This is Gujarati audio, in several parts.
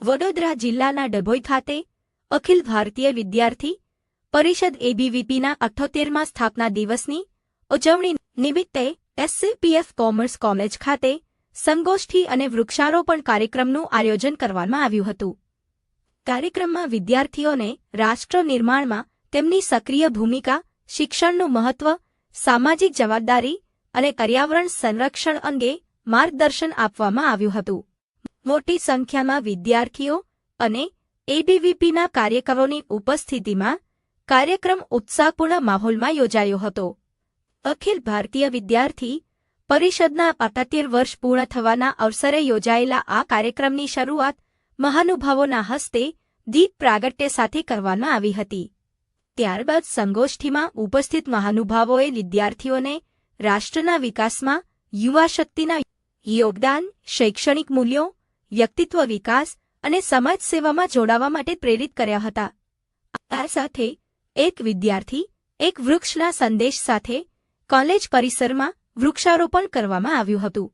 વડોદરા જિલ્લાના ડભોઈ ખાતે અખિલ ભારતીય વિદ્યાર્થી પરિષદ એબીવીપીના 78મા સ્થાપના દિવસની ઉજવણી નિમિત્તે એસસીપીએફ કોમર્સ કોલેજ ખાતે સંગોષ્ઠી અને વૃક્ષારોપણ કાર્યક્રમનું આયોજન કરવામાં આવ્યું હતું. કાર્યક્રમમાં વિદ્યાર્થીઓને રાષ્ટ્ર નિર્માણમાં તેમની સક્રિય ભૂમિકા, શિક્ષણનું મહત્વ, સામાજિક જવાબદારી અને પર્યાવરણ સંરક્ષણ અંગે માર્ગદર્શન આપવામાં આવ્યું હતું. મોટી સંખ્યામાં વિદ્યાર્થીઓ અને એબીવીપીના કાર્યકરોની ઉપસ્થિતિમાં કાર્યક્રમ ઉત્સાહપૂર્ણ માહોલમાં યોજાયો હતો. અખિલ ભારતીય વિદ્યાર્થી પરિષદના 78 વર્ષ પૂર્ણ થવાના અવસરે યોજાયેલા આ કાર્યક્રમની શરૂઆત મહાનુભાવોના હસ્તે દીપ પ્રાગટ્ય સાથે કરવામાં આવી હતી. ત્યારબાદ સંગોષ્ઠીમાં ઉપસ્થિત મહાનુભાવોએ વિદ્યાર્થીઓને રાષ્ટ્રના વિકાસમાં યુવા શક્તિના યોગદાન, શૈક્ષણિક મૂલ્યો, વ્યક્તિત્વ વિકાસ અને સમાજ સેવામાં જોડાવા માટે પ્રેરિત કર્યા હતા. આ સાથે એક વિદ્યાર્થી એક વૃક્ષના સંદેશ સાથે કોલેજ પરિસરમાં વૃક્ષારોપણ કરવામાં આવ્યું હતું.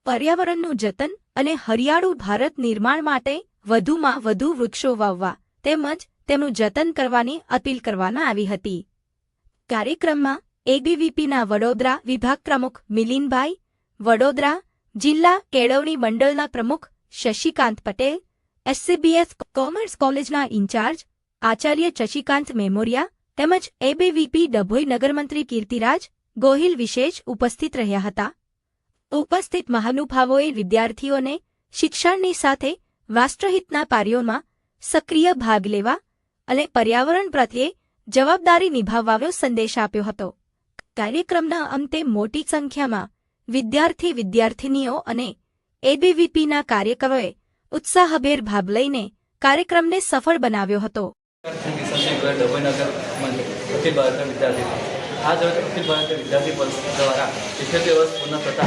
પર્યાવરણનું જતન અને હરિયાળું ભારત નિર્માણ માટે વધુમાં વધુ વૃક્ષો વાવવા તેમજ તેમનું જતન કરવાની અપીલ કરવામાં આવી હતી. કાર્યક્રમમાં એબીવીપીના વડોદરા વિભાગ પ્રમુખ મિલિનભાઈ, વડોદરા જિલ્લા કેળવણી મંડળના પ્રમુખ શશિકાંત પટેલ, એસસીબીએફ કોમર્સ કોલેજના ઇન્ચાર્જ આચાર્ય શશિકાંત મેમોરિયા તેમજ એબીવીપી ડભોઈ નગરમંત્રી કીર્તિરાજ ગોહિલ વિશેષ ઉપસ્થિત રહ્યા હતા. ઉપસ્થિત મહાનુભાવોએ વિદ્યાર્થીઓને શિક્ષણની સાથે રાષ્ટ્રહિતના કાર્યોમાં સક્રિય ભાગ લેવા અને પર્યાવરણ પ્રત્યે જવાબદારી નિભાવવાનો સંદેશ આપ્યો હતો. કાર્યક્રમના અંતે મોટી સંખ્યામાં વિદ્યાર્થીનીઓ અને એબીવીપીના કાર્યકરોએ ઉત્સાહભેર ભાગ લઈને કાર્યક્રમને સફળ બનાવ્યો હતો. आज अखिल भारतीय विद्यार्थी परिषद द्वारा 78 वर्ष पूर्ण थता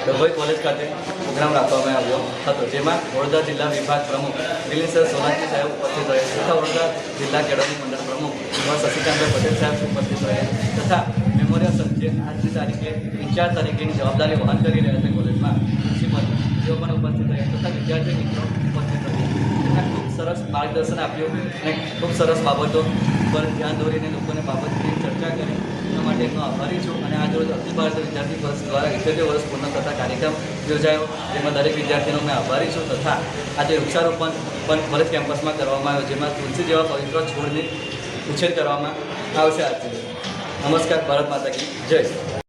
डभोई कॉलेज खाते प्रोग्राम રાખવામાં આવ્યો હતો, જેમાં વડોદરા જિલ્લા વિભાગ પ્રમુખ દિલીપ સોલંકી સાહેબ ઉપસ્થિત રહ્યા તથા વડોદરા જિલ્લા કેળવણી મંડળ પ્રમુખ શશિકાંત પટેલ સાહેબ ઉપસ્થિત રહ્યા તથા મેમોરિયલ જે આજની તારીખે ઇન્ચાર્જ તરીકેની જવાબદારી વહન કરી રહ્યા છે કોલેજમાં પ્રિન્સિપલ, તેઓ પણ ઉપસ્થિત રહ્યા તથા વિદ્યાર્થી મિત્રો ઉપસ્થિત રહ્યા. ખૂબ સરસ માર્ગદર્શન આપ્યું અને ખૂબ સરસ બાબતો પર ધ્યાન દોરીને લોકોને બાબતની ચર્ચા કરી. એના માટે હું આભારી છું. અને આજ રોજ અખિલ ભારતીય વિદ્યાર્થી પરિષદ દ્વારા 78 વર્ષ પૂર્ણ થતા કાર્યક્રમ યોજાયો, જેમાં દરેક વિદ્યાર્થીનો મેં આભારી છું. તથા આજે વૃક્ષારોપણ પણ કોલેજ કેમ્પસમાં કરવામાં આવ્યો, જેમાં તુલસી જેવા પવિત્ર છોડની ઉછેર કરવામાં આવશે. આજથી નમસ્કાર. ભારત માતા કી જય.